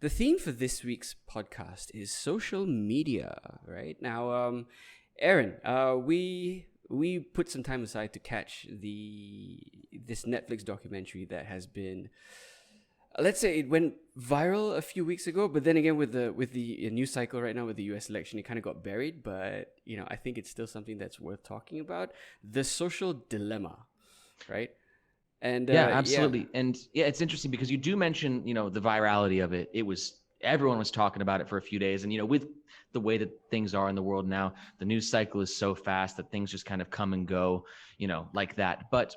The theme for this week's podcast is social media. Right now, Aaron, we put some time aside to catch this Netflix documentary that has been, let's say, it went viral a few weeks ago, but then again, with the news cycle right now with the U.S. election, it kind of got buried. But I think it's still something that's worth talking about. The social dilemma, right? And Yeah, absolutely. And yeah, it's interesting because you do mention, the virality of it. Everyone was talking about it for a few days. And, with the way that things are in the world now, the news cycle is so fast that things just kind of come and go, like that. But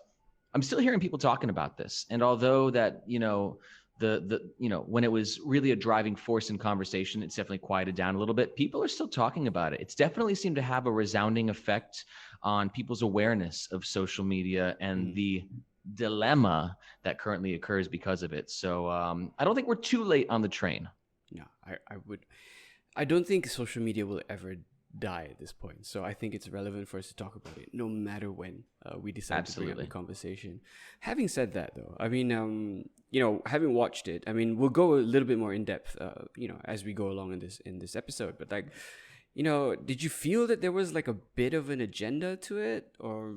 I'm still hearing people talking about this. And although that, when it was really a driving force in conversation, it's definitely quieted down a little bit. People are still talking about it. It's definitely seemed to have a resounding effect on people's awareness of social media and the dilemma that currently occurs because of it. So I don't think we're too late on the train. No, I don't think social media will ever die at this point. So I think it's relevant for us to talk about it, no matter when we decide to bring up the conversation. Having said that, though, I mean, having watched it, I mean, we'll go a little bit more in depth, as we go along in this episode. But like, did you feel that there was like a bit of an agenda to it, or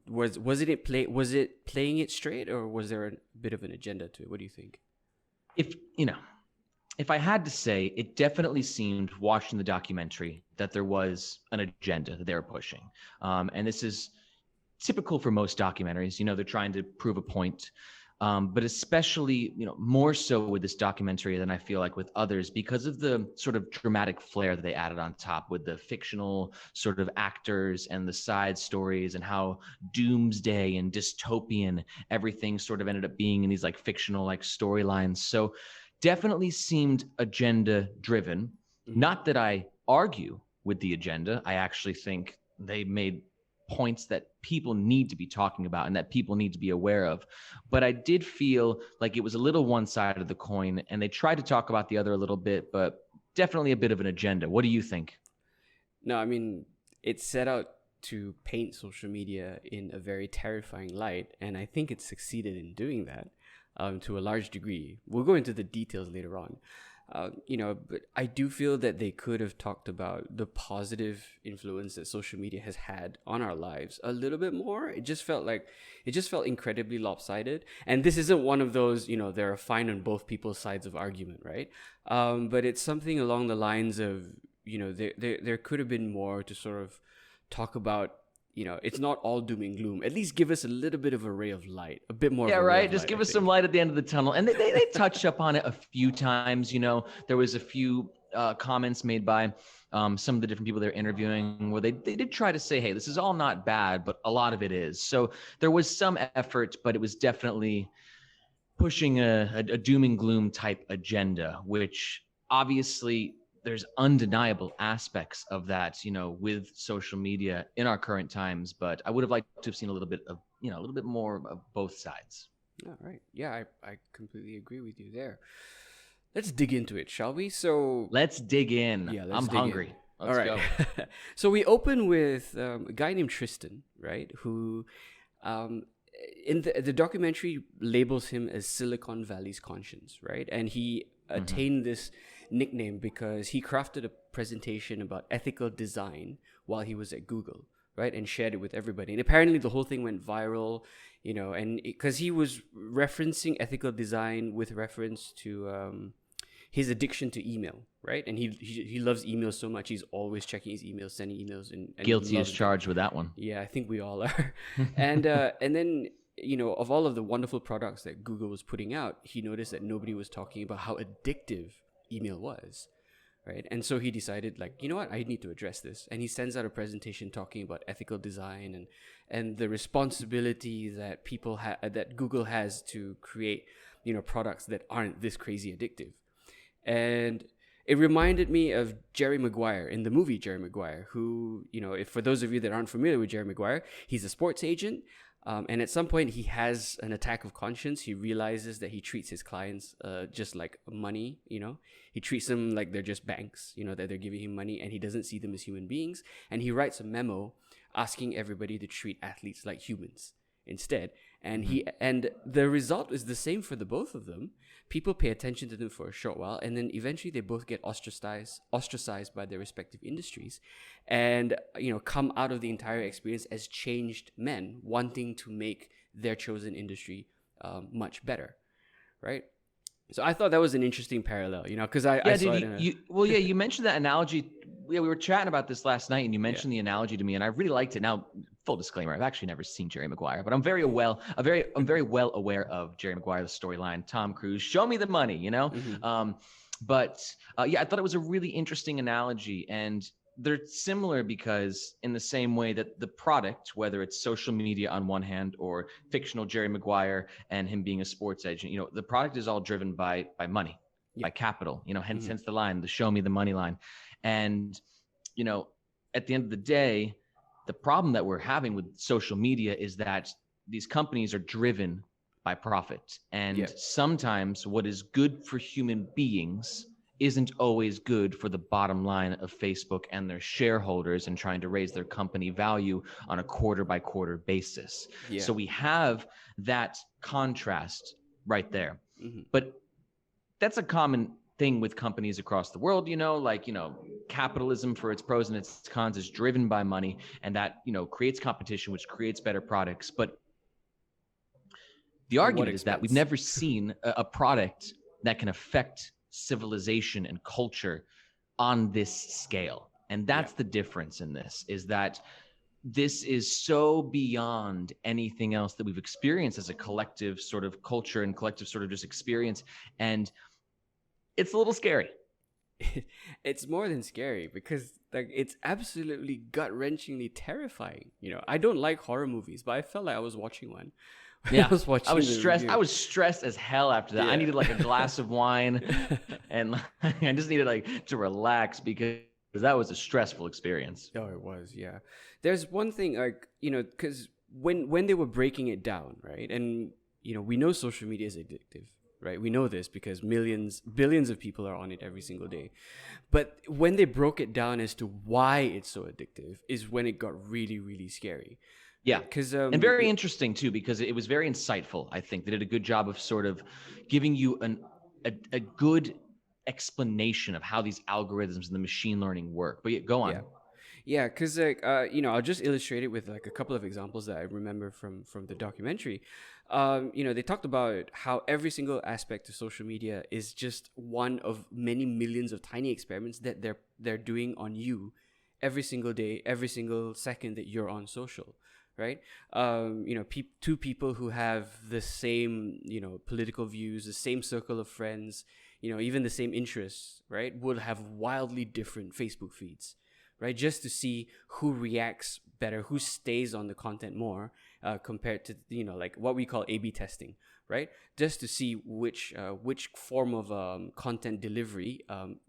was it playing it straight, or was there a bit of an agenda to it? What do you think? If I had to say, it definitely seemed, watching the documentary, that there was an agenda that they were pushing. And this is typical for most documentaries. They're trying to prove a point. But especially, more so with this documentary than I feel like with others, because of the sort of dramatic flair that they added on top with the fictional sort of actors and the side stories, and how doomsday and dystopian everything sort of ended up being in these like fictional like storylines. So definitely seemed agenda driven. Not that I argue with the agenda. I actually think they made points that people need to be talking about and that people need to be aware of. But I did feel like it was a little one side of the coin, and they tried to talk about the other a little bit, but definitely a bit of an agenda. What do you think? No, I mean, it set out to paint social media in a very terrifying light, and I think it succeeded in doing that. To a large degree. We'll go into the details later on. But I do feel that they could have talked about the positive influence that social media has had on our lives a little bit more. It just felt incredibly lopsided. And this isn't one of those, there are fine on both people's sides of argument, right? But it's something along the lines of, there could have been more to sort of talk about. It's not all doom and gloom. At least give us a little bit of a ray of light, a bit more. Yeah, right. Just give us some light at the end of the tunnel. And they touched up on it a few times. There was a few comments made by some of the different people they're interviewing where they did try to say, hey, this is all not bad, but a lot of it is. So there was some effort, but it was definitely pushing a doom and gloom type agenda, which obviously there's undeniable aspects of that, with social media in our current times. But I would have liked to have seen a little bit of, a little bit more of both sides. All right. Yeah, I completely agree with you there. Let's dig into it, shall we? So let's dig in. Yeah, I'm hungry. Let's go. So we open with a guy named Tristan, right? Who, in the documentary, labels him as Silicon Valley's conscience, right? And he attained this nickname because he crafted a presentation about ethical design while he was at Google, right, and shared it with everybody. And apparently the whole thing went viral, and because he was referencing ethical design with reference to his addiction to email, right? And he loves email so much, he's always checking his emails, sending emails, and guilty as charged with that one. Yeah, I think we all are. And then of all of the wonderful products that Google was putting out, he noticed that nobody was talking about how addictive email was, right? And so he decided, like, you know what, I need to address this. And he sends out a presentation talking about ethical design and the responsibility that that Google has to create, products that aren't this crazy addictive. And it reminded me of Jerry Maguire in the movie Jerry Maguire, who, if for those of you that aren't familiar with Jerry Maguire, he's a sports agent. And at some point, he has an attack of conscience. He realizes that he treats his clients just like money, He treats them like they're just banks, that they're giving him money, and he doesn't see them as human beings. And he writes a memo asking everybody to treat athletes like humans instead. And the result is the same for the both of them. People pay attention to them for a short while, and then eventually they both get ostracized by their respective industries, and come out of the entire experience as changed men wanting to make their chosen industry much better, right? So I thought that was an interesting parallel, because I saw it in you mentioned that analogy. Yeah, we were chatting about this last night, and you mentioned the analogy to me, and I really liked it. Now, full disclaimer, I've actually never seen Jerry Maguire, but I'm very well aware of Jerry Maguire, the storyline. Tom Cruise, show me the money, Mm-hmm. I thought it was a really interesting analogy, and they're similar because in the same way that the product, whether it's social media on one hand or fictional Jerry Maguire and him being a sports agent, the product is all driven by money, by capital, hence the line, the show me the money line. And, at the end of the day, the problem that we're having with social media is that these companies are driven by profit. And sometimes what is good for human beings isn't always good for the bottom line of Facebook and their shareholders and trying to raise their company value on a quarter by quarter basis. Yeah. So we have that contrast right there. Mm-hmm. But that's a common thing with companies across the world, capitalism for its pros and its cons is driven by money, and that, creates competition, which creates better products. But the argument is that we've never seen a product that can affect civilization and culture on this scale. And that's the difference in this, is that this is so beyond anything else that we've experienced as a collective sort of culture and collective sort of just experience. And it's a little scary. It's more than scary, because it's absolutely gut-wrenchingly terrifying. I don't like horror movies, but I felt like I was watching one. Yeah, I was stressed. I was stressed as hell after that. Yeah. I needed like a glass of wine, and I just needed to relax because that was a stressful experience. Oh, it was. Yeah. There's one thing, because when they were breaking it down, right, and we know social media is addictive, right? We know this because billions of people are on it every single day. But when they broke it down as to why it's so addictive is when it got really, really scary. Yeah, and very interesting too, because it was very insightful. I think they did a good job of sort of giving you a good explanation of how these algorithms and the machine learning work. But go on. Yeah, because I'll just illustrate it with like a couple of examples that I remember from the documentary. They talked about how every single aspect of social media is just one of many millions of tiny experiments that they're doing on you every single day, every single second that you're on social. Right? Two people who have the same, political views, the same circle of friends, even the same interests, right, would have wildly different Facebook feeds, right? Just to see who reacts better, who stays on the content more, compared to, like what we call A/B testing, right? Just to see which form of content delivery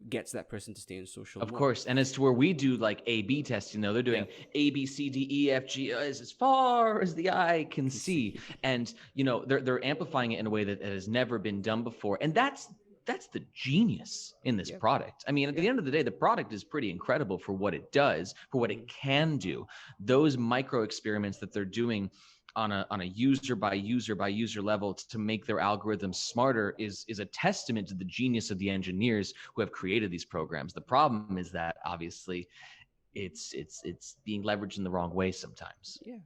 gets that person to stay in social. Of course, and as to where we do like A/B testing, they're doing A, B, C, D, E, F, G as far as the eye can see, and they're amplifying it in a way that has never been done before, and that's the genius in this product. I mean, at the end of the day, the product is pretty incredible for what it does, for what it can do. Those micro experiments that they're doing on a user by user level to make their algorithms smarter is a testament to the genius of the engineers who have created these programs. The problem is that obviously it's being leveraged in the wrong way sometimes. Yeah.